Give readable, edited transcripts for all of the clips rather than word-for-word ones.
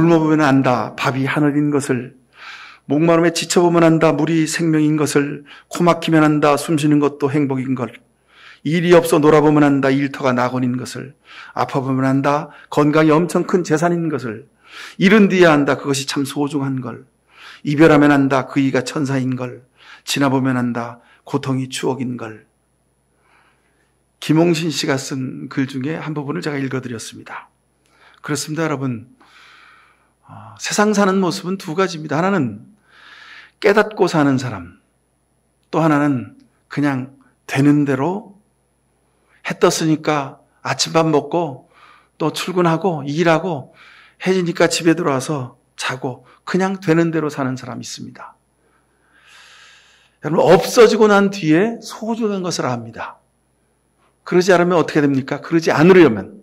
굶어보면 안다 밥이 하늘인 것을, 목마름에 지쳐보면 안다 물이 생명인 것을, 코 막히면 안다 숨쉬는 것도 행복인 걸, 일이 없어 놀아보면 안다 일터가 낙원인 것을, 아파보면 안다 건강이 엄청 큰 재산인 것을, 잃은 뒤에 안다 그것이 참 소중한 걸, 이별하면 안다 그이가 천사인 걸, 지나보면 안다 고통이 추억인 걸. 김홍신 씨가 쓴 글 중에 한 부분을 제가 읽어드렸습니다. 그렇습니다, 여러분. 세상 사는 모습은 두 가지입니다. 하나는 깨닫고 사는 사람, 또 하나는 그냥 되는 대로 해 떴으니까 아침밥 먹고 또 출근하고 일하고 해지니까 집에 들어와서 자고 그냥 되는 대로 사는 사람이 있습니다. 여러분, 없어지고 난 뒤에 소중한 것을 압니다. 그러지 않으면 어떻게 됩니까? 그러지 않으려면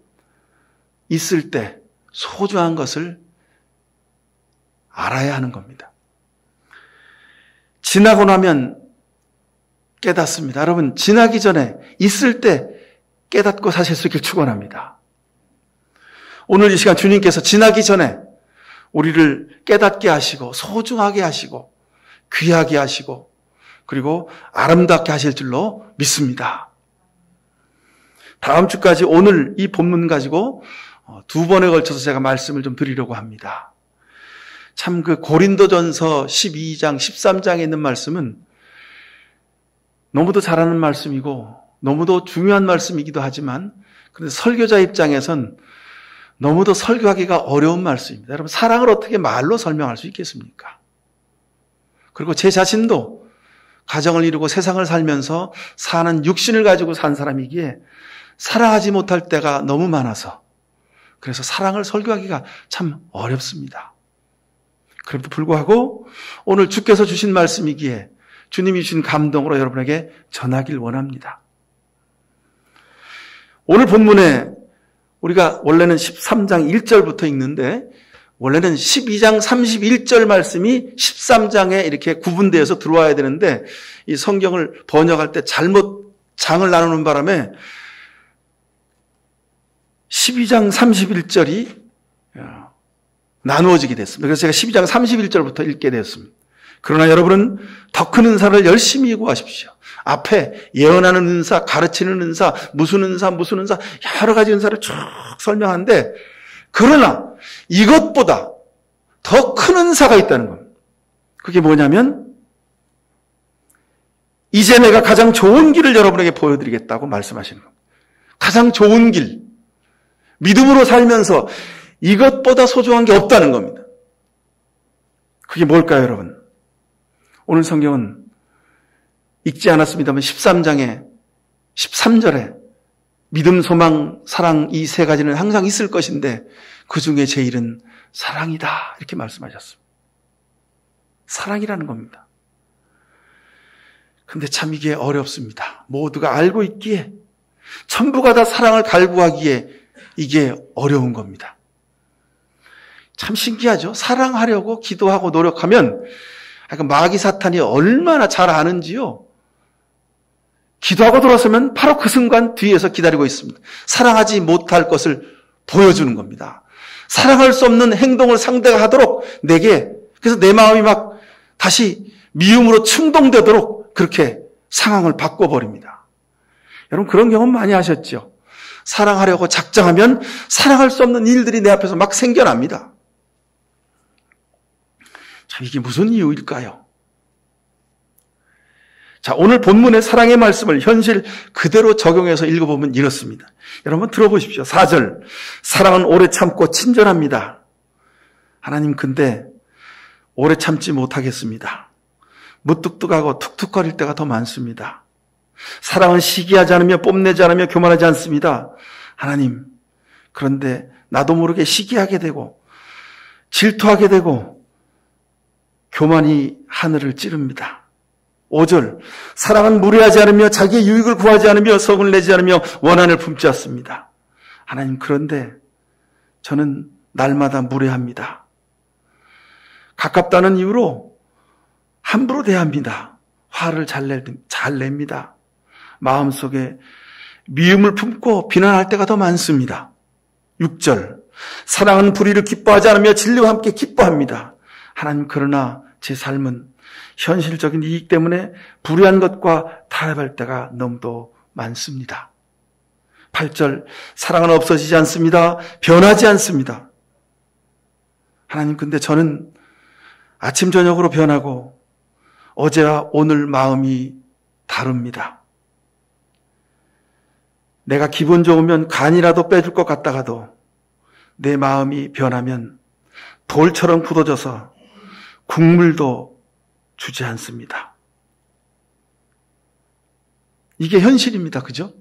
있을 때 소중한 것을 알아야 하는 겁니다. 지나고 나면 깨닫습니다. 여러분, 지나기 전에 있을 때 깨닫고 사실 수 있길 축원합니다. 오늘 이 시간 주님께서 지나기 전에 우리를 깨닫게 하시고 소중하게 하시고 귀하게 하시고 그리고 아름답게 하실 줄로 믿습니다. 다음 주까지 오늘 이 본문 가지고 두 번에 걸쳐서 제가 말씀을 좀 드리려고 합니다. 참 그 고린도전서 12장, 13장에 있는 말씀은 너무도 잘하는 말씀이고 너무도 중요한 말씀이기도 하지만 그런데 설교자 입장에선 너무도 설교하기가 어려운 말씀입니다. 여러분, 사랑을 어떻게 말로 설명할 수 있겠습니까? 그리고 제 자신도 가정을 이루고 세상을 살면서 사는 육신을 가지고 산 사람이기에 사랑하지 못할 때가 너무 많아서 그래서 사랑을 설교하기가 참 어렵습니다. 그럼에도 불구하고 오늘 주께서 주신 말씀이기에 주님이 주신 감동으로 여러분에게 전하길 원합니다. 오늘 본문에 우리가 원래는 13장 1절부터 읽는데 원래는 12장 31절 말씀이 13장에 이렇게 구분되어서 들어와야 되는데 이 성경을 번역할 때 잘못 장을 나누는 바람에 12장 31절이 나누어지게 됐습니다. 그래서 제가 12장 31절부터 읽게 되었습니다. 그러나 여러분은 더 큰 은사를 열심히 구하십시오. 앞에 예언하는 은사, 가르치는 은사, 무슨 은사, 여러 가지 은사를 쭉 설명하는데 그러나 이것보다 더 큰 은사가 있다는 겁니다. 그게 뭐냐면 이제 내가 가장 좋은 길을 여러분에게 보여드리겠다고 말씀하시는 겁니다. 가장 좋은 길, 믿음으로 살면서 이것보다 소중한 게 없다는 겁니다. 그게 뭘까요, 여러분? 오늘 성경은 읽지 않았습니다만 13장에 13절에 믿음, 소망, 사랑 이 세 가지는 항상 있을 것인데 그 중에 제일은 사랑이다 이렇게 말씀하셨습니다. 사랑이라는 겁니다. 근데 참 이게 어렵습니다. 모두가 알고 있기에 전부가 다 사랑을 갈구하기에 이게 어려운 겁니다. 참 신기하죠. 사랑하려고 기도하고 노력하면 마귀 사탄이 얼마나 잘 아는지요. 기도하고 돌아서면 바로 그 순간 뒤에서 기다리고 있습니다. 사랑하지 못할 것을 보여주는 겁니다. 사랑할 수 없는 행동을 상대가 하도록 내게, 그래서 내 마음이 막 다시 미움으로 충동되도록 그렇게 상황을 바꿔버립니다. 여러분 그런 경험 많이 하셨죠? 사랑하려고 작정하면 사랑할 수 없는 일들이 내 앞에서 막 생겨납니다. 참 이게 무슨 이유일까요? 자, 오늘 본문의 사랑의 말씀을 현실 그대로 적용해서 읽어보면 이렇습니다. 여러분 들어보십시오. 4절. 사랑은 오래 참고 친절합니다. 하나님 근데 오래 참지 못하겠습니다. 무뚝뚝하고 툭툭거릴 때가 더 많습니다. 사랑은 시기하지 않으며 뽐내지 않으며 교만하지 않습니다. 하나님 그런데 나도 모르게 시기하게 되고 질투하게 되고 교만이 하늘을 찌릅니다. 5절. 사랑은 무례하지 않으며 자기의 유익을 구하지 않으며 성을 내지 않으며 원한을 품지 않습니다. 하나님 그런데 저는 날마다 무례합니다. 가깝다는 이유로 함부로 대합니다. 화를 잘 냅니다. 마음속에 미움을 품고 비난할 때가 더 많습니다. 6절. 사랑은 불의를 기뻐하지 않으며 진리와 함께 기뻐합니다. 하나님, 그러나 제 삶은 현실적인 이익 때문에 불의한 것과 타협할 때가 너무도 많습니다. 8절, 사랑은 없어지지 않습니다. 변하지 않습니다. 하나님, 근데 저는 아침 저녁으로 변하고 어제와 오늘 마음이 다릅니다. 내가 기분 좋으면 간이라도 빼줄 것 같다가도 내 마음이 변하면 돌처럼 굳어져서 국물도 주지 않습니다. 이게 현실입니다. 그죠?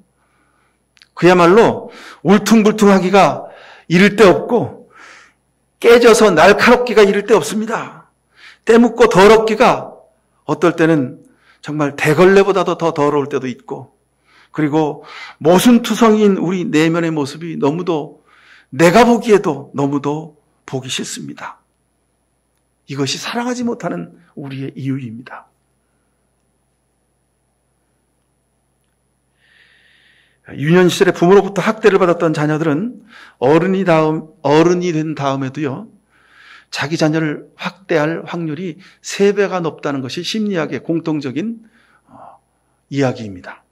그야말로 울퉁불퉁하기가 이를 데 없고 깨져서 날카롭기가 이를 데 없습니다. 때묻고 더럽기가 어떨 때는 정말 대걸레보다도 더 더러울 때도 있고, 그리고 모순투성이인 우리 내면의 모습이 너무도, 내가 보기에도 너무도 보기 싫습니다. 이것이 사랑하지 못하는 우리의 이유입니다. 유년 시절에 부모로부터 학대를 받았던 자녀들은 어른이 된 다음에도요, 자기 자녀를 확대할 확률이 3배가 높다는 것이 심리학의 공통적인 이야기입니다.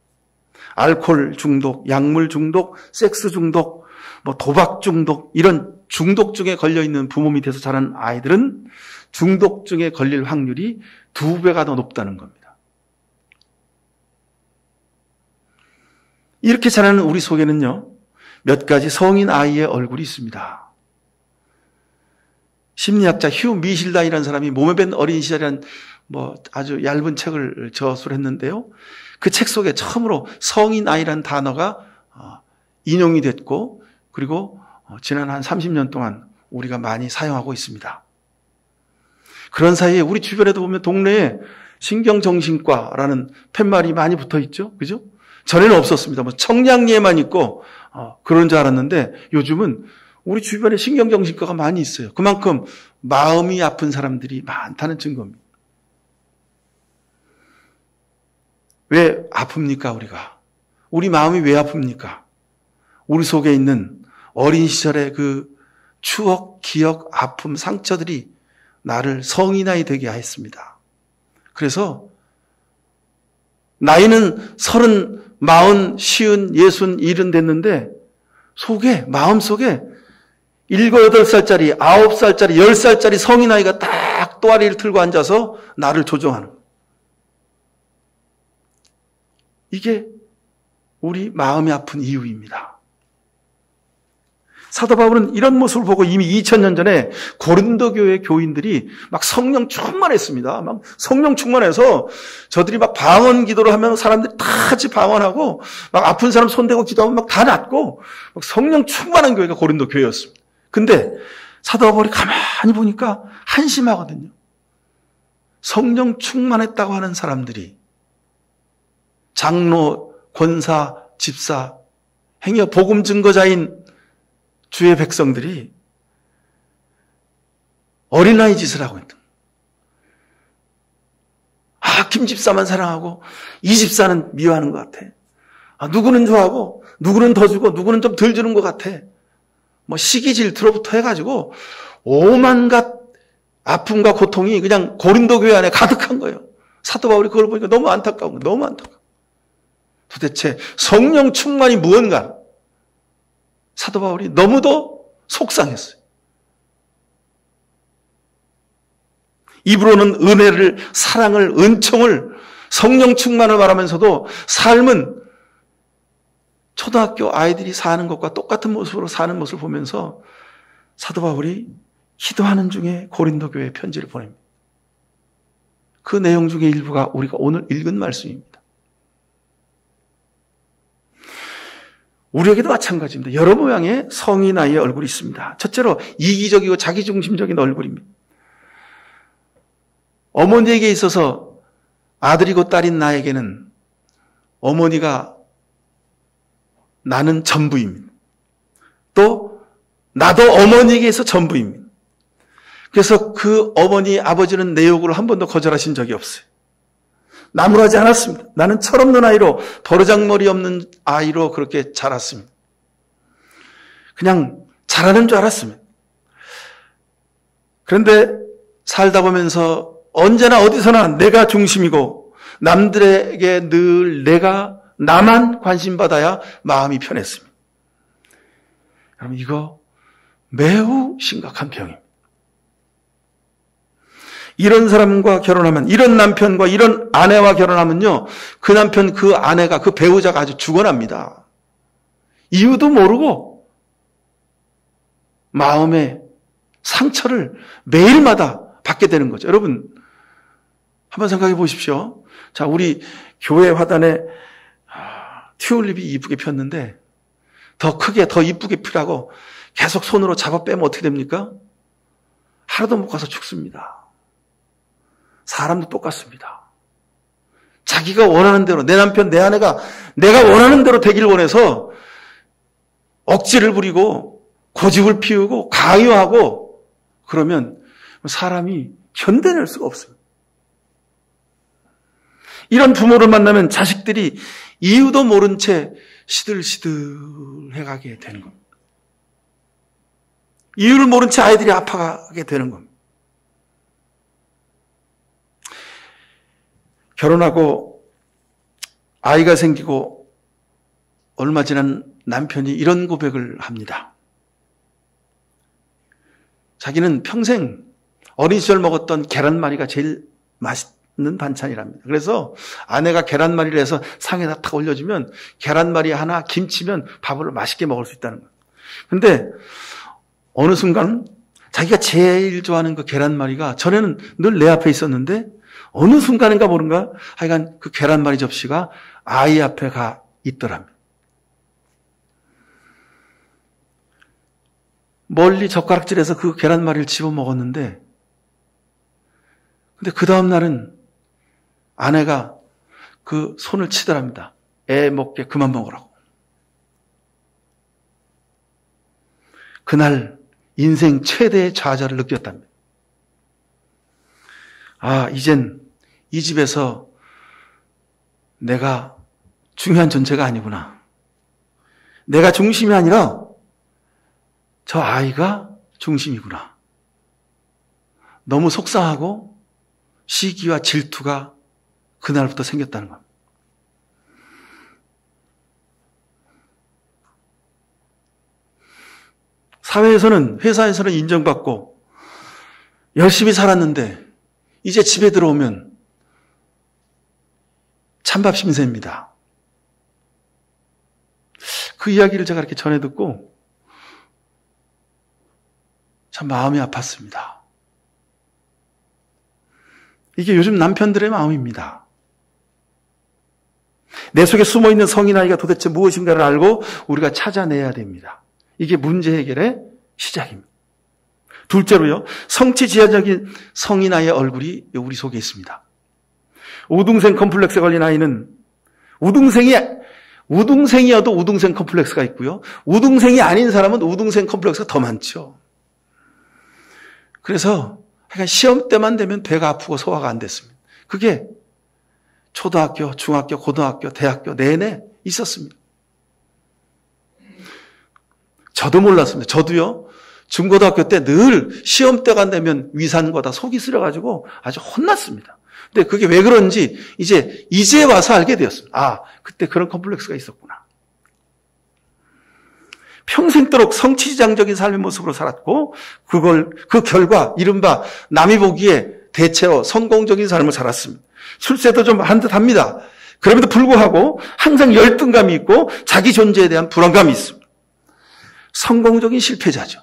알코올 중독, 약물 중독, 섹스 중독, 도박 중독, 이런 중독증에 걸려있는 부모 밑에서 자란 아이들은 중독증에 걸릴 확률이 2배가 더 높다는 겁니다. 이렇게 자라는 우리 속에는요, 몇 가지 성인 아이의 얼굴이 있습니다. 심리학자 휴 미실단이라는 사람이 몸에 밴 어린 시절이라는 아주 얇은 책을 저술을 했는데요. 그 책 속에 처음으로 성인 아이라는 단어가 인용이 됐고, 그리고 지난 한 30년 동안 우리가 많이 사용하고 있습니다. 그런 사이에 우리 주변에도 보면 동네에 신경정신과라는 팻말이 많이 붙어 있죠. 그죠? 전에는 없었습니다. 청량리에만 있고 그런 줄 알았는데 요즘은 우리 주변에 신경정신과가 많이 있어요. 그만큼 마음이 아픈 사람들이 많다는 증거입니다. 왜 아픕니까, 우리가? 우리 마음이 왜 아픕니까? 우리 속에 있는 어린 시절의 그 추억, 기억, 아픔, 상처들이 나를 성인아이 되게 했습니다. 그래서 나이는 30, 40, 50, 60, 70 됐는데 마음속에 7, 8살짜리, 9살짜리, 10살짜리 성인아이가 딱 또아리를 틀고 앉아서 나를 조종하는 거예요. 이게 우리 마음이 아픈 이유입니다. 사도 바울은 이런 모습을 보고 이미 2000년 전에 고린도 교회 교인들이 막 성령 충만했습니다. 막 성령 충만해서 저들이 막 방언 기도를 하면 사람들이 다 같이 방언하고 막 아픈 사람 손대고 기도하면 막 다 낫고 막 성령 충만한 교회가 고린도 교회였습니다. 근데 사도 바울이 가만히 보니까 한심하거든요. 성령 충만했다고 하는 사람들이 장로, 권사, 집사, 행여 복음 증거자인 주의 백성들이 어린아이 짓을 하고 있는 거예요. 김 집사만 사랑하고 이 집사는 미워하는 것 같아. 누구는 좋아하고 누구는 더 주고 누구는 좀 덜 주는 것 같아. 시기 질투로부터 해가지고 오만갓 아픔과 고통이 그냥 고린도 교회 안에 가득한 거예요. 사도 바울이 그걸 보니까 너무 안타까운 거예요. 너무 안타까워. 도대체 성령 충만이 무언가? 사도 바울이 너무도 속상했어요. 입으로는 은혜를, 사랑을, 은총을, 성령 충만을 말하면서도 삶은 초등학교 아이들이 사는 것과 똑같은 모습으로 사는 모습을 보면서 사도 바울이 기도하는 중에 고린도 교회에 편지를 보냅니다. 그 내용 중에 일부가 우리가 오늘 읽은 말씀입니다. 우리에게도 마찬가지입니다. 여러 모양의 성인 아이의 얼굴이 있습니다. 첫째로 이기적이고 자기중심적인 얼굴입니다. 어머니에게 있어서 아들이고 딸인 나에게는 어머니가 나는 전부입니다. 또 나도 어머니에게서 전부입니다. 그래서 그 어머니, 아버지는 내 요구를 한 번도 거절하신 적이 없어요. 나무라지 않았습니다. 나는 철없는 아이로, 버르장머리 없는 아이로 그렇게 자랐습니다. 그냥 잘하는 줄 알았습니다. 그런데 살다 보면서 언제나 어디서나 내가 중심이고 남들에게 늘 나만 관심받아야 마음이 편했습니다. 여러분, 이거 매우 심각한 병입니다. 이런 사람과 결혼하면, 이런 남편과 이런 아내와 결혼하면요, 그 남편, 그 아내가, 그 배우자가 아주 죽어납니다. 이유도 모르고 마음의 상처를 매일마다 받게 되는 거죠. 여러분, 한번 생각해 보십시오. 자, 우리 교회 화단에 튤립이 이쁘게 폈는데 더 크게, 더 이쁘게 피라고 계속 손으로 잡아 빼면 어떻게 됩니까? 하루도 못 가서 죽습니다. 사람도 똑같습니다. 자기가 원하는 대로, 내 남편, 내 아내가 내가 원하는 대로 되길 원해서 억지를 부리고 고집을 피우고 강요하고 그러면 사람이 견뎌낼 수가 없습니다. 이런 부모를 만나면 자식들이 이유도 모른 채 시들시들해가게 되는 겁니다. 이유를 모른 채 아이들이 아파가게 되는 겁니다. 결혼하고 아이가 생기고 얼마 지난 남편이 이런 고백을 합니다. 자기는 평생 어린 시절 먹었던 계란말이가 제일 맛있는 반찬이랍니다. 그래서 아내가 계란말이를 해서 상에다 탁 올려주면 계란말이 하나, 김치면 밥을 맛있게 먹을 수 있다는 거예요. 그런데 어느 순간 자기가 제일 좋아하는 그 계란말이가 전에는 늘 내 앞에 있었는데 어느 순간인가 모른가 하여간 그 계란말이 접시가 아이 앞에 가 있더랍니다. 멀리 젓가락질해서 그 계란말이를 집어 먹었는데 근데 그 다음 날은 아내가 그 손을 치더랍니다. 애 먹게 그만 먹으라고. 그날 인생 최대의 좌절을 느꼈답니다. 아, 이젠 이 집에서 내가 중요한 존재가 아니구나. 내가 중심이 아니라 저 아이가 중심이구나. 너무 속상하고 시기와 질투가 그날부터 생겼다는 겁니다. 사회에서는, 회사에서는 인정받고 열심히 살았는데 이제 집에 들어오면 찬밥 심세입니다. 그 이야기를 제가 이렇게 전해 듣고 참 마음이 아팠습니다. 이게 요즘 남편들의 마음입니다. 내 속에 숨어있는 성인 아이가 도대체 무엇인가를 알고 우리가 찾아내야 됩니다. 이게 문제 해결의 시작입니다. 둘째로요, 성취지향적인 성인 아이의 얼굴이 우리 속에 있습니다. 우등생 컴플렉스에 걸린 아이는 우등생이어도 우등생 컴플렉스가 있고요. 우등생이 아닌 사람은 우등생 컴플렉스가 더 많죠. 그래서 시험 때만 되면 배가 아프고 소화가 안 됐습니다. 그게 초등학교, 중학교, 고등학교, 대학교 내내 있었습니다. 저도 몰랐습니다. 저도요, 중고등학교 때 늘 시험 때가 되면 위산거다 속이 쓰려가지고 아주 혼났습니다. 근데 그게 왜 그런지 이제 와서 알게 되었습니다. 아, 그때 그런 컴플렉스가 있었구나. 평생도록 성취지향적인 삶의 모습으로 살았고, 그 결과, 이른바 남이 보기에 대체로 성공적인 삶을 살았습니다. 출세도 좀 한 듯 합니다. 그럼에도 불구하고 항상 열등감이 있고 자기 존재에 대한 불안감이 있습니다. 성공적인 실패자죠.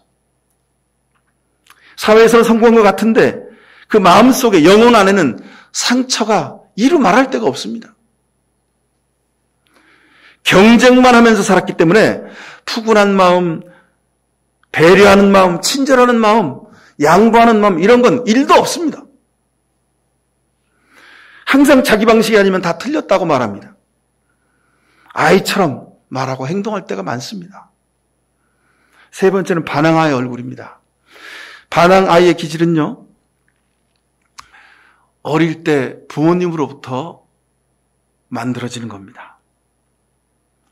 사회에서는 성공한 것 같은데 그 마음속에, 영혼 안에는 상처가 이루 말할 데가 없습니다. 경쟁만 하면서 살았기 때문에 푸근한 마음, 배려하는 마음, 친절하는 마음, 양보하는 마음, 이런 건 1도 없습니다. 항상 자기 방식이 아니면 다 틀렸다고 말합니다. 아이처럼 말하고 행동할 때가 많습니다. 세 번째는 반항아이의 얼굴입니다. 반항아이의 기질은요, 어릴 때 부모님으로부터 만들어지는 겁니다.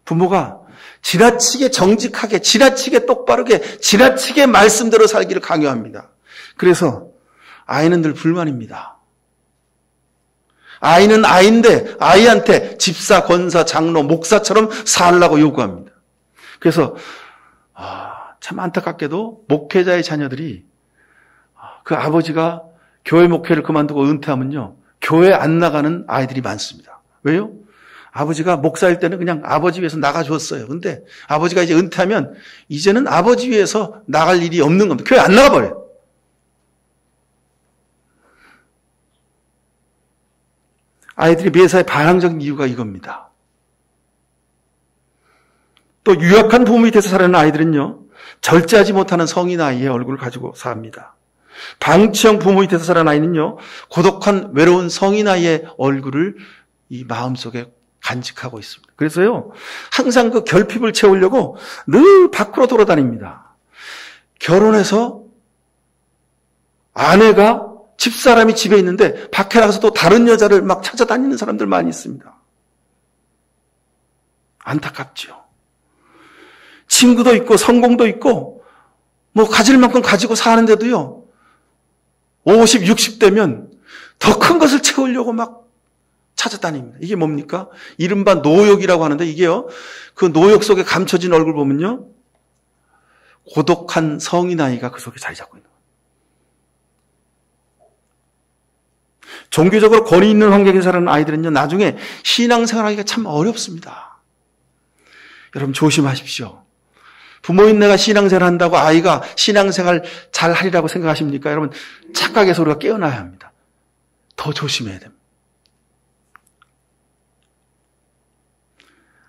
부모가 지나치게 정직하게, 지나치게 똑바르게, 지나치게 말씀대로 살기를 강요합니다. 그래서 아이는 늘 불만입니다. 아이는 아이인데 아이한테 집사, 권사, 장로, 목사처럼 살라고 요구합니다. 그래서 참 안타깝게도 목회자의 자녀들이 그 아버지가 교회 목회를 그만두고 은퇴하면요, 교회 안 나가는 아이들이 많습니다. 왜요? 아버지가 목사일 때는 그냥 아버지 위해서 나가줬어요. 근데 아버지가 이제 은퇴하면 이제는 아버지 위해서 나갈 일이 없는 겁니다. 교회 안 나가버려요. 아이들이 매사에 반항적인 이유가 이겁니다. 또 유약한 부모 밑에서 살아가는 아이들은요, 절제하지 못하는 성인 아이의 얼굴을 가지고 삽니다. 방치형 부모 밑에서 살아가는 아이는요, 고독한 외로운 성인 아이의 얼굴을 이 마음속에 간직하고 있습니다. 그래서요, 항상 그 결핍을 채우려고 늘 밖으로 돌아다닙니다. 결혼해서 아내가 집사람이 집에 있는데 밖에 나가서 또 다른 여자를 막 찾아다니는 사람들 많이 있습니다. 안타깝죠. 친구도 있고 성공도 있고 뭐 가질 만큼 가지고 사는데도요, 50, 60대면 더 큰 것을 채우려고 막 찾아다닙니다. 이게 뭡니까? 이른바 노욕이라고 하는데, 이게요, 그 노욕 속에 감춰진 얼굴 보면요, 고독한 성인 아이가 그 속에 자리 잡고 있는 거예요. 종교적으로 권위 있는 환경에 살아가는 아이들은요, 나중에 신앙생활하기가 참 어렵습니다. 여러분 조심하십시오. 부모인 내가 신앙생활 한다고 아이가 신앙생활 잘 하리라고 생각하십니까? 여러분, 착각에서 우리가 깨어나야 합니다. 더 조심해야 됩니다.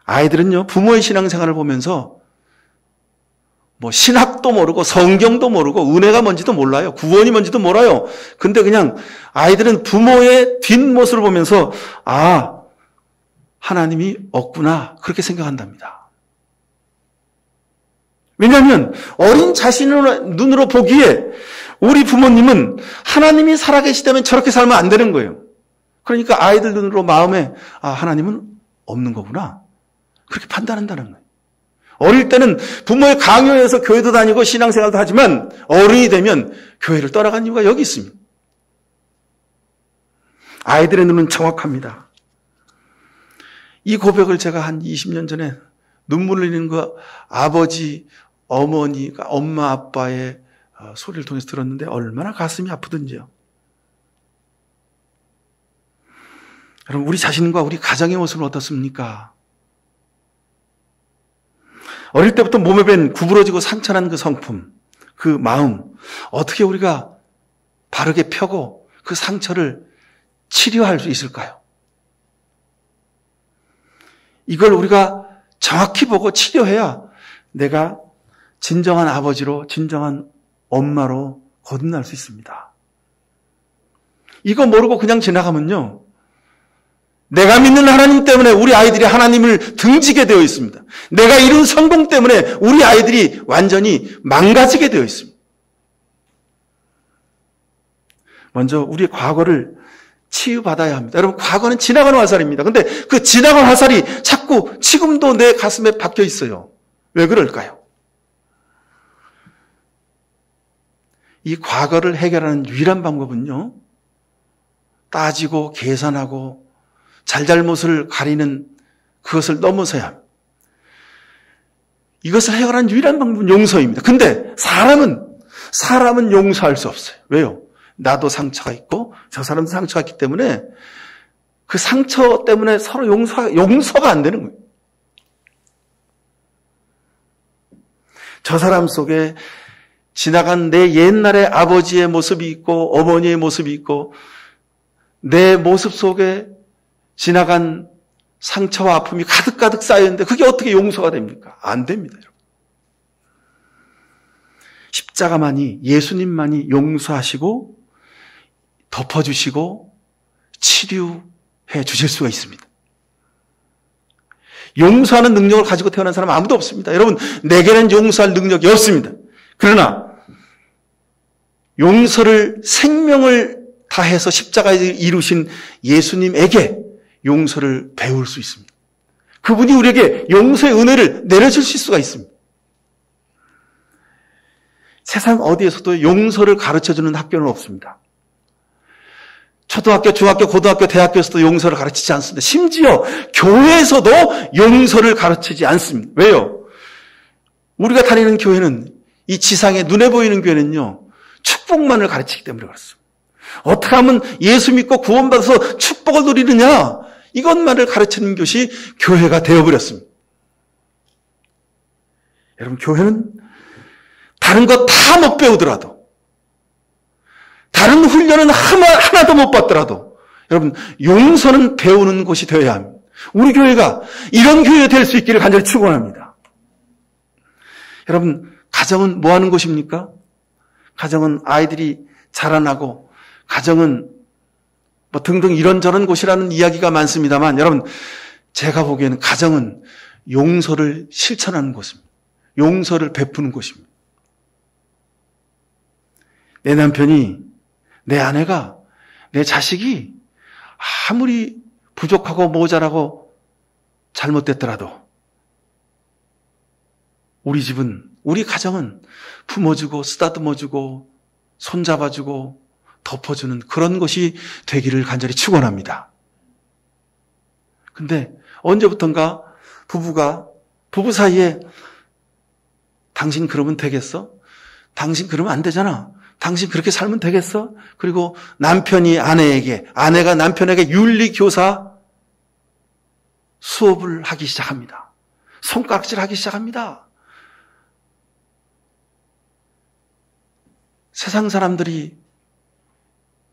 아이들은요, 부모의 신앙생활을 보면서 뭐 신학도 모르고 성경도 모르고 은혜가 뭔지도 몰라요. 구원이 뭔지도 몰라요. 근데 그냥 아이들은 부모의 뒷모습을 보면서 하나님이 없구나, 그렇게 생각한답니다. 왜냐하면 어린 자신의 눈으로 보기에 우리 부모님은 하나님이 살아계시다면 저렇게 살면 안 되는 거예요. 그러니까 아이들 눈으로 마음에 하나님은 없는 거구나, 그렇게 판단한다는 거예요. 어릴 때는 부모의 강요에서 교회도 다니고 신앙생활도 하지만 어른이 되면 교회를 떠나간 이유가 여기 있습니다. 아이들의 눈은 정확합니다. 이 고백을 제가 한 20년 전에 눈물 흘리는 거 아버지, 어머니가 엄마, 아빠의 소리를 통해서 들었는데 얼마나 가슴이 아프던지요. 여러분, 우리 자신과 우리 가정의 모습은 어떻습니까? 어릴 때부터 몸에 밴 구부러지고 상처난 그 성품, 그 마음, 어떻게 우리가 바르게 펴고 그 상처를 치료할 수 있을까요? 이걸 우리가 정확히 보고 치료해야 내가 진정한 아버지로, 진정한 엄마로 거듭날 수 있습니다. 이거 모르고 그냥 지나가면요, 내가 믿는 하나님 때문에 우리 아이들이 하나님을 등지게 되어 있습니다. 내가 이룬 성공 때문에 우리 아이들이 완전히 망가지게 되어 있습니다. 먼저 우리의 과거를 치유받아야 합니다. 여러분, 과거는 지나간 화살입니다. 근데 그 지나간 화살이 자꾸 지금도 내 가슴에 박혀 있어요. 왜 그럴까요? 이 과거를 해결하는 유일한 방법은요, 따지고 계산하고 잘잘못을 가리는 그것을 넘어서야 합니다. 이것을 해결하는 유일한 방법은 용서입니다. 근데 사람은 용서할 수 없어요. 왜요? 나도 상처가 있고 저 사람도 상처가 있기 때문에 그 상처 때문에 서로 용서가 안 되는 거예요. 저 사람 속에 지나간 내 옛날의 아버지의 모습이 있고 어머니의 모습이 있고 내 모습 속에 지나간 상처와 아픔이 가득가득 쌓여있는데 그게 어떻게 용서가 됩니까? 안 됩니다, 여러분. 십자가만이, 예수님만이 용서하시고 덮어주시고 치료해 주실 수가 있습니다. 용서하는 능력을 가지고 태어난 사람 아무도 없습니다. 여러분, 내게는 용서할 능력이 없습니다. 그러나 용서를, 생명을 다해서 십자가에 이루신 예수님에게 용서를 배울 수 있습니다. 그분이 우리에게 용서의 은혜를 내려주실 수가 있습니다. 세상 어디에서도 용서를 가르쳐주는 학교는 없습니다. 초등학교, 중학교, 고등학교, 대학교에서도 용서를 가르치지 않습니다. 심지어 교회에서도 용서를 가르치지 않습니다. 왜요? 우리가 다니는 교회는, 이 지상에 눈에 보이는 교회는요, 축복만을 가르치기 때문에 그렇습니다. 어떻게 하면 예수 믿고 구원받아서 축복을 누리느냐, 이것만을 가르치는 것이 교회가 되어버렸습니다. 여러분, 교회는 다른 거 다 못 배우더라도, 다른 훈련은 하나도 못 받더라도, 여러분, 용서는 배우는 곳이 되어야 합니다. 우리 교회가 이런 교회가 될 수 있기를 간절히 축원합니다. 여러분, 가정은 뭐 하는 곳입니까? 가정은 아이들이 자라나고, 가정은 뭐 등등 이런저런 곳이라는 이야기가 많습니다만, 여러분, 제가 보기에는 가정은 용서를 실천하는 곳입니다. 용서를 베푸는 곳입니다. 내 남편이, 내 아내가, 내 자식이 아무리 부족하고 모자라고 잘못됐더라도 우리 집은, 우리 가정은 품어주고 쓰다듬어주고 손잡아주고 덮어주는 그런 것이 되기를 간절히 축원합니다. 근데 언제부턴가 부부 사이에 당신 그러면 되겠어? 당신 그러면 안 되잖아. 당신 그렇게 살면 되겠어? 그리고 남편이 아내에게, 아내가 남편에게 윤리교사 수업을 하기 시작합니다. 손가락질 하기 시작합니다. 세상 사람들이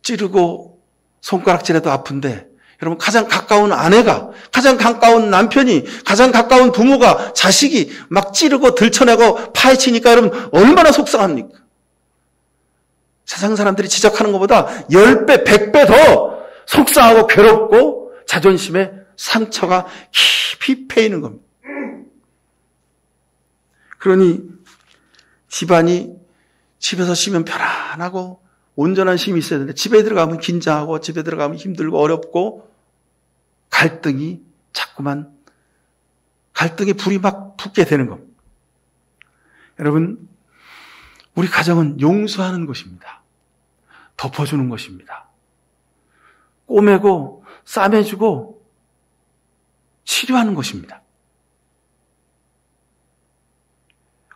찌르고 손가락질해도 아픈데, 여러분, 가장 가까운 아내가, 가장 가까운 남편이, 가장 가까운 부모가 자식이 막 찌르고 들쳐내고 파헤치니까 여러분 얼마나 속상합니까? 세상 사람들이 지적하는 것보다 10배, 100배 더 속상하고 괴롭고 자존심에 상처가 깊이 패이는 겁니다. 그러니 집안이, 집에서 쉬면 편안하고 온전한 쉼이 있어야 되는데 집에 들어가면 긴장하고 집에 들어가면 힘들고 어렵고 갈등이 자꾸만, 갈등의 불이 막 붙게 되는 겁니다. 여러분, 우리 가정은 용서하는 것입니다. 덮어주는 것입니다. 꼬매고 싸매주고 치료하는 것입니다.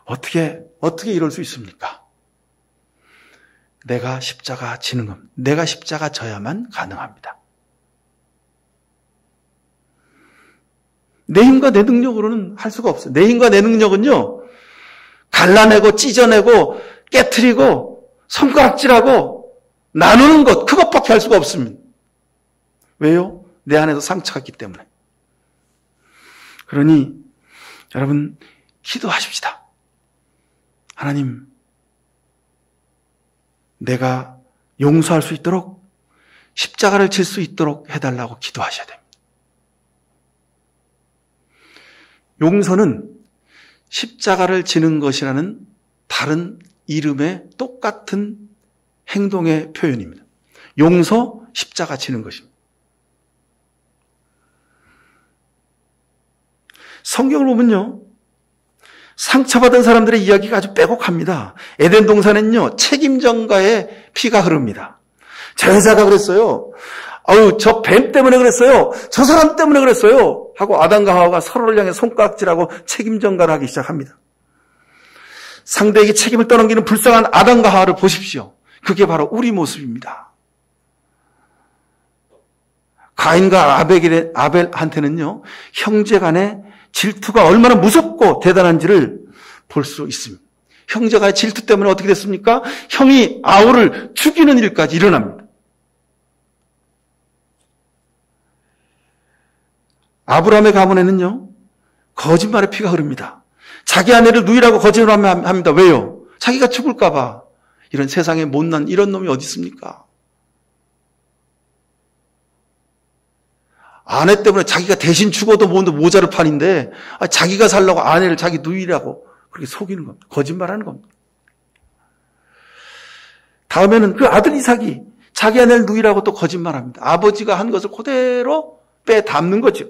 어떻게 이럴 수 있습니까? 내가 십자가 지는 겁니다. 내가 십자가 져야만 가능합니다. 내 힘과 내 능력으로는 할 수가 없어요. 내 힘과 내 능력은요, 갈라내고 찢어내고 깨트리고 손가락질하고 나누는 것, 그것밖에 할 수가 없습니다. 왜요? 내 안에도 상처가 있기 때문에. 그러니 여러분, 기도하십시다. 하나님, 내가 용서할 수 있도록, 십자가를 질 수 있도록 해달라고 기도하셔야 됩니다. 용서는 십자가를 지는 것이라는 다른 이름의 똑같은 행동의 표현입니다. 용서, 십자가 지는 것입니다. 성경을 보면요, 상처받은 사람들의 이야기가 아주 빼곡합니다. 에덴 동산에는요, 책임전가의 피가 흐릅니다. 저 여자가 그랬어요. 저 뱀 때문에 그랬어요. 저 사람 때문에 그랬어요. 하고 아담과 하와가 서로를 향해 손가락질하고 책임전가를 하기 시작합니다. 상대에게 책임을 떠넘기는 불쌍한 아담과 하와를 보십시오. 그게 바로 우리 모습입니다. 가인과 아벨한테는요, 형제 간의 질투가 얼마나 무섭고 대단한지를 볼 수 있습니다. 형제간의 질투 때문에 어떻게 됐습니까? 형이 아우를 죽이는 일까지 일어납니다. 아브라함의 가문에는요, 거짓말의 피가 흐릅니다. 자기 아내를 누이라고 거짓말합니다. 왜요? 자기가 죽을까 봐. 이런 세상에 못난 이런 놈이 어디 있습니까? 아내 때문에 자기가 대신 죽어도 모자를 판인데 자기가 살려고 아내를 자기 누이라고 그렇게 속이는 겁니다. 거짓말하는 겁니다. 다음에는 그 아들 이삭이 자기 아내를 누이라고 또 거짓말합니다. 아버지가 한 것을 그대로 빼닮는 거죠.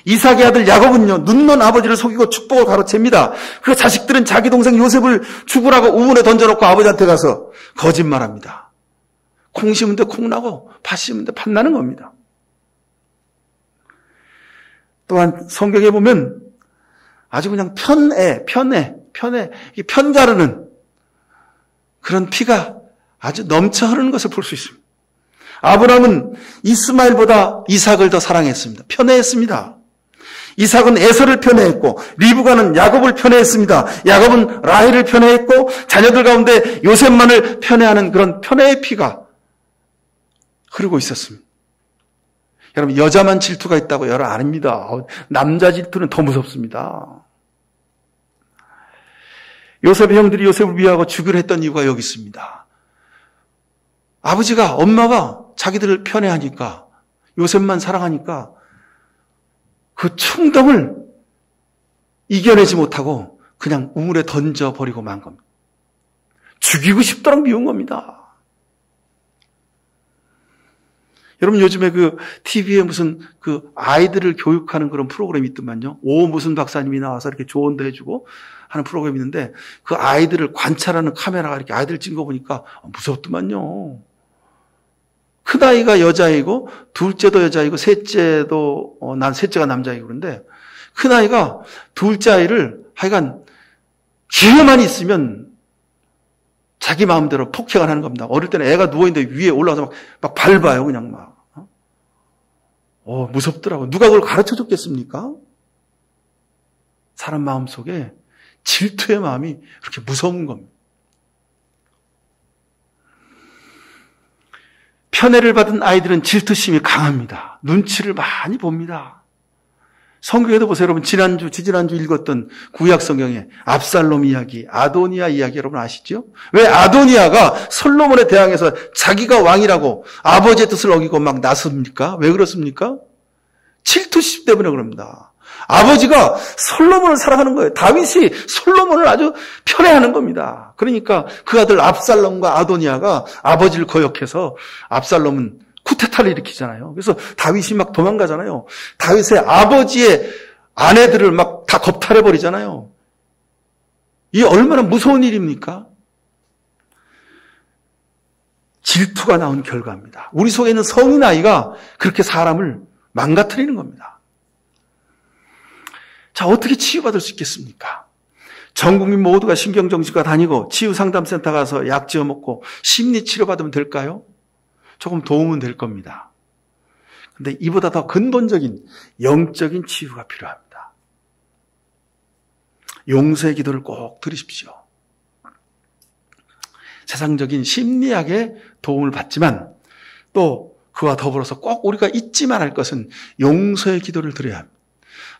이삭의 아들 야곱은요, 눈먼 아버지를 속이고 축복을 가로챕니다. 그 자식들은 자기 동생 요셉을 죽으라고 우물에 던져놓고 아버지한테 가서 거짓말합니다. 콩 심은 데 콩 나고 팥 심은 데 팥 나는 겁니다. 또한 성경에 보면 아주 그냥 편가르는 그런 피가 아주 넘쳐 흐르는 것을 볼 수 있습니다. 아브라함은 이스마엘보다 이삭을 더 사랑했습니다. 편애했습니다. 이삭은 에서를 편애했고 리브가는 야곱을 편애했습니다. 야곱은 라헬을 편애했고 자녀들 가운데 요셉만을 편애하는 그런 편애의 피가 흐르고 있었습니다. 여러분, 여자만 질투가 있다고 여러분 아닙니다. 남자 질투는 더 무섭습니다. 요셉의 형들이 요셉을 미워하고 죽이려 했던 이유가 여기 있습니다. 아버지가, 엄마가 자기들을 편애하니까, 요셉만 사랑하니까 그 충동을 이겨내지 못하고 그냥 우물에 던져버리고 만 겁니다. 죽이고 싶도록 미운 겁니다. 여러분, 요즘에 그 TV에 무슨 그 아이들을 교육하는 그런 프로그램이 있더만요. 오 무슨 박사님이 나와서 이렇게 조언도 해주고 하는 프로그램이 있는데 그 아이들을 관찰하는 카메라가 이렇게 아이들을 찍은 거 보니까 무섭더만요. 큰아이가 여자이고 둘째도 여자이고 셋째도 난 셋째가 남자이고 그런데 큰아이가 둘째 아이를 하여간 기회만 있으면 자기 마음대로 폭행을 하는 겁니다. 어릴 때는 애가 누워있는데 위에 올라가서 막 밟아요. 그냥 막. 무섭더라고요. 누가 그걸 가르쳐 줬겠습니까? 사람 마음속에 질투의 마음이 그렇게 무서운 겁니다. 편애를 받은 아이들은 질투심이 강합니다. 눈치를 많이 봅니다. 성경에도 보세요. 여러분, 지지난주 읽었던 구약 성경에 압살롬 이야기, 아도니아 이야기 여러분 아시죠? 왜 아도니아가 솔로몬에 대항해서 자기가 왕이라고 아버지의 뜻을 어기고 막 나섭니까? 왜 그렇습니까? 질투심 때문에 그럽니다. 아버지가 솔로몬을 사랑하는 거예요. 다윗이 솔로몬을 아주 편애하는 겁니다. 그러니까 그 아들 압살롬과 아도니아가 아버지를 거역해서 압살롬은 쿠데타를 일으키잖아요. 그래서 다윗이 막 도망가잖아요. 다윗의 아버지의 아내들을 막 다 겁탈해버리잖아요. 이게 얼마나 무서운 일입니까? 질투가 나온 결과입니다. 우리 속에 있는 성인 아이가 그렇게 사람을 망가뜨리는 겁니다. 자, 어떻게 치유받을 수 있겠습니까? 전 국민 모두가 신경정신과 다니고 치유상담센터 가서 약 지어 먹고 심리치료 받으면 될까요? 조금 도움은 될 겁니다. 그런데 이보다 더 근본적인 영적인 치유가 필요합니다. 용서의 기도를 꼭 드리십시오. 세상적인 심리학의 도움을 받지만 또 그와 더불어서 꼭 우리가 잊지 말할 것은 용서의 기도를 드려야 합니다.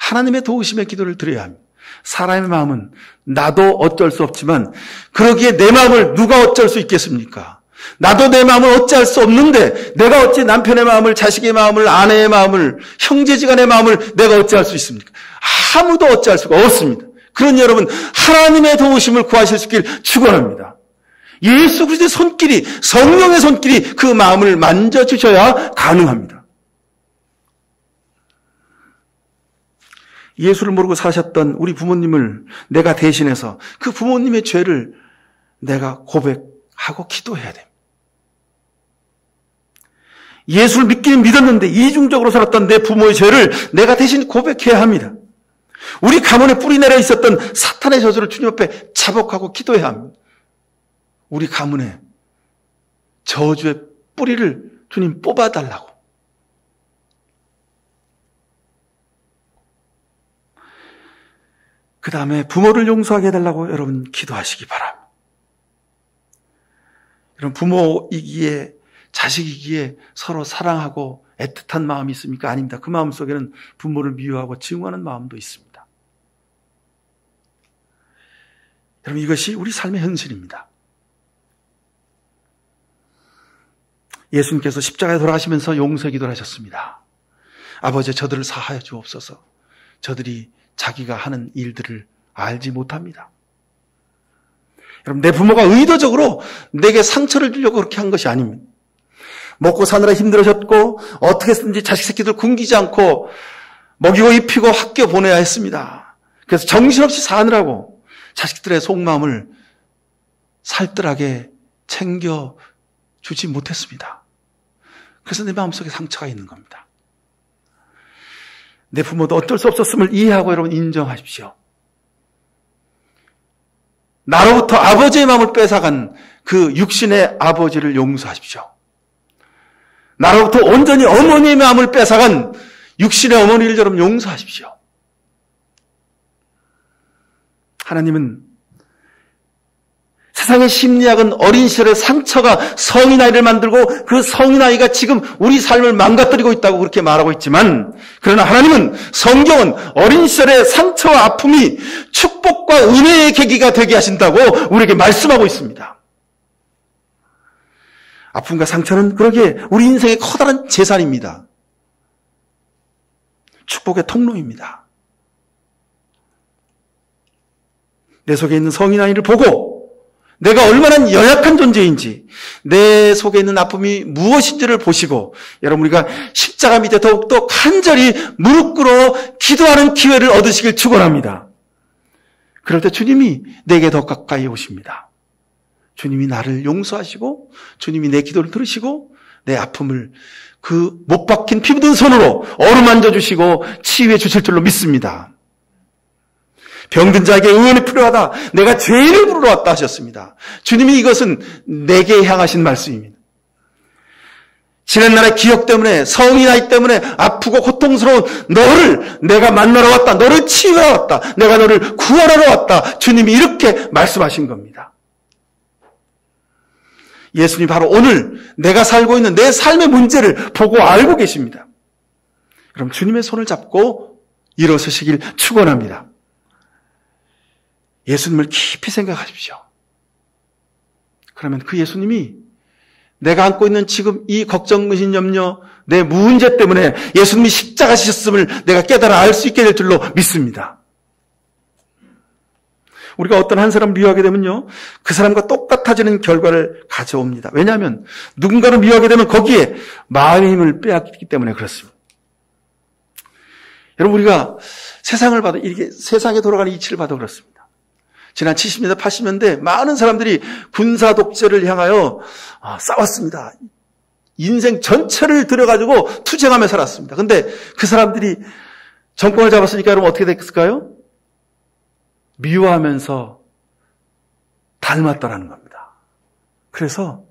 하나님의 도우심의 기도를 드려야 합니다. 사람의 마음은 나도 어쩔 수 없지만 그러기에 내 마음을 누가 어쩔 수 있겠습니까? 나도 내 마음을 어찌할 수 없는데 내가 어찌 남편의 마음을, 자식의 마음을, 아내의 마음을, 형제지간의 마음을 내가 어찌할 수 있습니까? 아무도 어찌할 수가 없습니다. 그러니 여러분, 하나님의 도우심을 구하실 수 있길 축원합니다. 예수 그리스도의 손길이, 성령의 손길이 그 마음을 만져주셔야 가능합니다. 예수를 모르고 사셨던 우리 부모님을 내가 대신해서 그 부모님의 죄를 내가 고백하고 기도해야 됩니다. 예수를 믿기는 믿었는데 이중적으로 살았던 내 부모의 죄를 내가 대신 고백해야 합니다. 우리 가문에 뿌리 내려 있었던 사탄의 저주를 주님 앞에 자복하고 기도해야 합니다. 우리 가문에 저주의 뿌리를 주님 뽑아달라고. 그 다음에 부모를 용서하게 해달라고 여러분 기도하시기 바랍니다. 여러분, 부모이기에 자식이기에 서로 사랑하고 애틋한 마음이 있습니까? 아닙니다. 그 마음 속에는 부모를 미워하고 증오하는 마음도 있습니다. 여러분, 이것이 우리 삶의 현실입니다. 예수님께서 십자가에 돌아가시면서 용서의 기도를 하셨습니다. 아버지, 저들을 사하여 주옵소서. 저들이 자기가 하는 일들을 알지 못합니다. 여러분, 내 부모가 의도적으로 내게 상처를 주려고 그렇게 한 것이 아닙니다. 먹고 사느라 힘들어졌고 어떻게 해서든지 자식 새끼들 굶기지 않고 먹이고 입히고 학교 보내야 했습니다. 그래서 정신없이 사느라고 자식들의 속마음을 살뜰하게 챙겨주지 못했습니다. 그래서 내 마음속에 상처가 있는 겁니다. 내 부모도 어쩔 수 없었음을 이해하고 여러분 인정하십시오. 나로부터 아버지의 마음을 뺏어간 그 육신의 아버지를 용서하십시오. 나로부터 온전히 어머니의 마음을 뺏어간 육신의 어머니를 여러분 용서하십시오. 하나님은 세상의 심리학은 어린 시절의 상처가 성인 아이를 만들고 그 성인 아이가 지금 우리 삶을 망가뜨리고 있다고 그렇게 말하고 있지만, 그러나 하나님은, 성경은 어린 시절의 상처와 아픔이 축복과 은혜의 계기가 되게 하신다고 우리에게 말씀하고 있습니다. 아픔과 상처는 그러기에 우리 인생의 커다란 재산입니다. 축복의 통로입니다. 내 속에 있는 성인 아이를 보고 내가 얼마나 연약한 존재인지, 내 속에 있는 아픔이 무엇인지를 보시고, 여러분 우리가 십자가 밑에 더욱더 간절히 무릎 꿇어 기도하는 기회를 얻으시길 축원합니다. 그럴 때 주님이 내게 더 가까이 오십니다. 주님이 나를 용서하시고, 주님이 내 기도를 들으시고, 내 아픔을 그 못 박힌 피 묻은 손으로 어루만져 주시고 치유해 주실 줄로 믿습니다. 병든 자에게 의원이 필요하다. 내가 죄인을 부르러 왔다 하셨습니다. 주님이 이것은 내게 향하신 말씀입니다. 지난 날의 기억 때문에, 성인 아이 때문에 아프고 고통스러운 너를 내가 만나러 왔다. 너를 치유하러 왔다. 내가 너를 구원하러 왔다. 주님이 이렇게 말씀하신 겁니다. 예수님이 바로 오늘 내가 살고 있는 내 삶의 문제를 보고 알고 계십니다. 그럼 주님의 손을 잡고 일어서시길 축원합니다. 예수님을 깊이 생각하십시오. 그러면 그 예수님이 내가 안고 있는 지금 이 걱정, 의심, 염려, 내 문제 때문에 예수님이 십자가 지셨음을 내가 깨달아 알 수 있게 될 줄로 믿습니다. 우리가 어떤 한 사람을 미워하게 되면요, 그 사람과 똑같아지는 결과를 가져옵니다. 왜냐하면 누군가를 미워하게 되면 거기에 마음의 힘을 빼앗기기 때문에 그렇습니다. 여러분, 우리가 세상을 봐도, 이렇게 세상에 돌아가는 이치를 봐도 그렇습니다. 지난 70년대, 80년대 많은 사람들이 군사 독재를 향하여 싸웠습니다. 인생 전체를 들여가지고 투쟁하며 살았습니다. 그런데 그 사람들이 정권을 잡았으니까 여러분 어떻게 됐을까요? 미워하면서 닮았다라는 겁니다. 그래서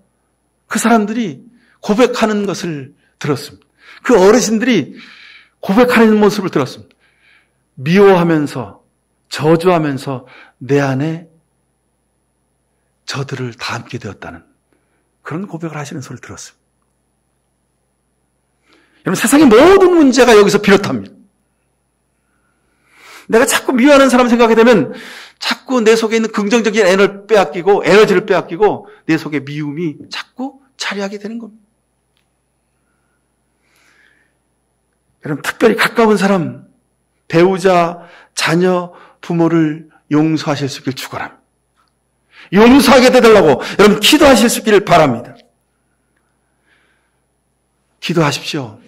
그 사람들이 고백하는 것을 들었습니다. 그 어르신들이 고백하는 모습을 들었습니다. 미워하면서, 저주하면서 내 안에 저들을 닮게 되었다는 그런 고백을 하시는 소리를 들었습니다. 여러분, 세상의 모든 문제가 여기서 비롯합니다. 내가 자꾸 미워하는 사람 생각하게 되면 자꾸 내 속에 있는 긍정적인 에너지를 빼앗기고 내 속에 미움이 자꾸 자리하게 되는 겁니다. 여러분, 특별히 가까운 사람, 배우자, 자녀, 부모를 용서하실 수 있길 축원합니다. 용서하게 되달라고 여러분 기도하실 수 있기를 바랍니다. 기도하십시오.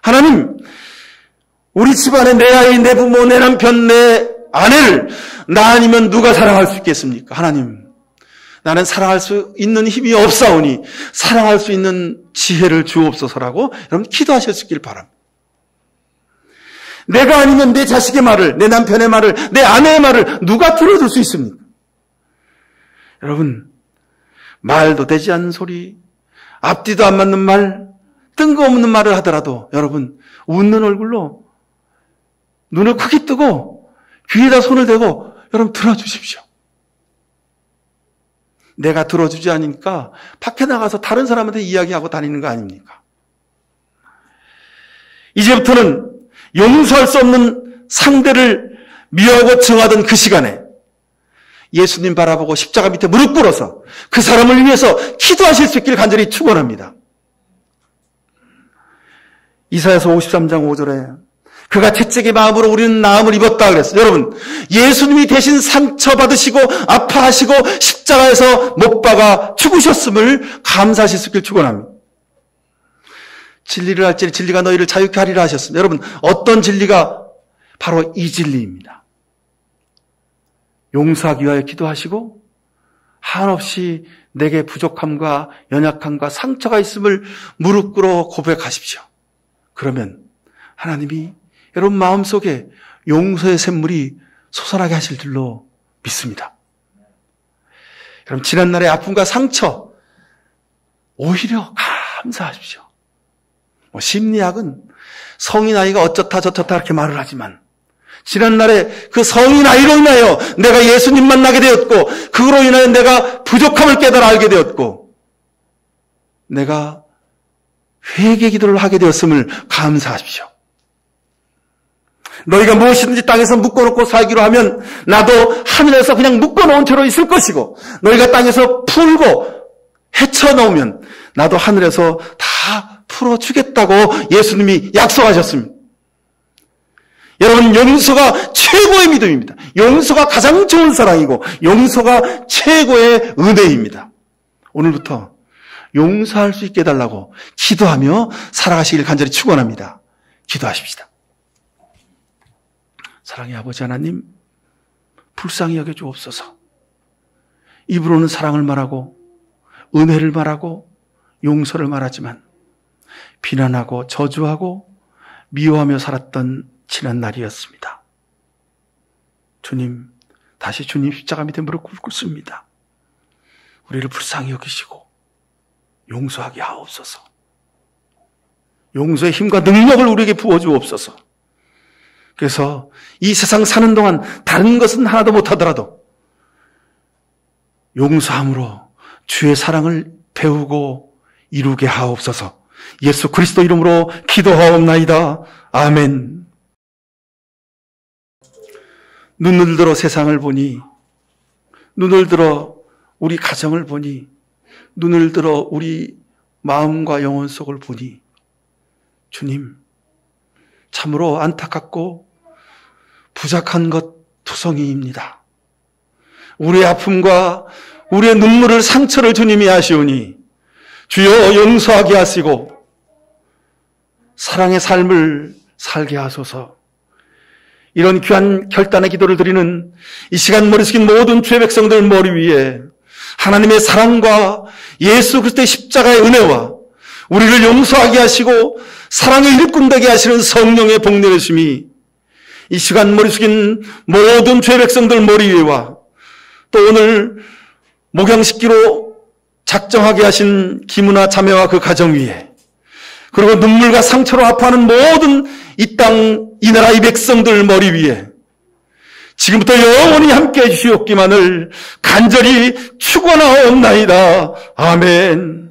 하나님, 우리 집안에 내 아이, 내 부모, 내 남편, 내 아내를 나 아니면 누가 사랑할 수 있겠습니까? 하나님, 나는 사랑할 수 있는 힘이 없사오니 사랑할 수 있는 지혜를 주옵소서라고 여러분 기도하실 수 있기를 바랍니다. 내가 아니면 내 자식의 말을, 내 남편의 말을, 내 아내의 말을 누가 들어줄 수 있습니까? 여러분, 말도 되지 않는 소리, 앞뒤도 안 맞는 말, 뜬금없는 말을 하더라도 여러분 웃는 얼굴로 눈을 크게 뜨고 귀에다 손을 대고 여러분 들어주십시오. 내가 들어주지 않으니까 밖에 나가서 다른 사람한테 이야기하고 다니는 거 아닙니까? 이제부터는 용서할 수 없는 상대를 미워하고 증오하던 그 시간에 예수님 바라보고 십자가 밑에 무릎 꿇어서 그 사람을 위해서 기도하실 수 있기를 간절히 축원합니다. 이사야서 53장 5절에 그가 채찍의 마음으로 우리는 나음을 입었다 그랬어요. 여러분, 예수님이 대신 상처받으시고 아파하시고 십자가에서 못 박아 죽으셨음을 감사하실 수 있기를 축원합니다. 진리를 알지니 진리가 너희를 자유케 하리라 하셨습니다. 여러분, 어떤 진리가 바로 이 진리입니다. 용서하기 위하여 기도하시고 한없이 내게 부족함과 연약함과 상처가 있음을 무릎 꿇어 고백하십시오. 그러면 하나님이 여러분 마음속에 용서의 샘물이 솟아나게 하실 줄로 믿습니다. 여러분 지난날의 아픔과 상처 오히려 감사하십시오. 심리학은 성인 아이가 어쩌다 저쩌다 이렇게 말을 하지만 지난날에 그 성인 아이로 인하여 내가 예수님 만나게 되었고 그로 인하여 내가 부족함을 깨달아 알게 되었고 내가 회개 기도를 하게 되었음을 감사하십시오. 너희가 무엇이든지 땅에서 묶어놓고 살기로 하면 나도 하늘에서 그냥 묶어놓은 채로 있을 것이고 너희가 땅에서 풀고 헤쳐놓으면 나도 하늘에서 다 풀어주겠다고 예수님이 약속하셨습니다. 여러분 용서가 최고의 믿음입니다. 용서가 가장 좋은 사랑이고 용서가 최고의 은혜입니다. 오늘부터 용서할 수 있게 해달라고 기도하며 살아가시길 간절히 축원합니다. 기도하십시다. 사랑의 아버지 하나님, 불쌍히 여겨주옵소서. 입으로는 사랑을 말하고 은혜를 말하고 용서를 말하지만 비난하고 저주하고 미워하며 살았던 지난 날이었습니다. 주님, 다시 주님 십자가 밑에 무릎 꿇습니다. 우리를 불쌍히 여기시고 용서하게 하옵소서. 용서의 힘과 능력을 우리에게 부어주옵소서. 그래서 이 세상 사는 동안 다른 것은 하나도 못하더라도 용서함으로 주의 사랑을 배우고 이루게 하옵소서. 예수 그리스도 이름으로 기도하옵나이다. 아멘. 눈을 들어 세상을 보니, 눈을 들어 우리 가정을 보니, 눈을 들어 우리 마음과 영혼 속을 보니 주님 참으로 안타깝고 부족한 것 투성이입니다. 우리의 아픔과 우리의 눈물을 상처를 주님이 아시오니 주여 용서하게 하시고 사랑의 삶을 살게 하소서. 이런 귀한 결단의 기도를 드리는 이 시간 머리 숙인 모든 주의 백성들 머리 위에 하나님의 사랑과 예수 그리스도의 십자가의 은혜와 우리를 용서하게 하시고 사랑의 일꾼 되게 하시는 성령의 복내심이 이 시간 머리 숙인 모든 주의 백성들 머리 위에와 또 오늘 목양식기로 작정하게 하신 기문아 자매와 그 가정 위에 그리고 눈물과 상처로 아파하는 모든 이 땅, 이 나라, 이 백성들 머리 위에 지금부터 영원히 함께해 주시옵기만을 간절히 축원하옵나이다. 아멘.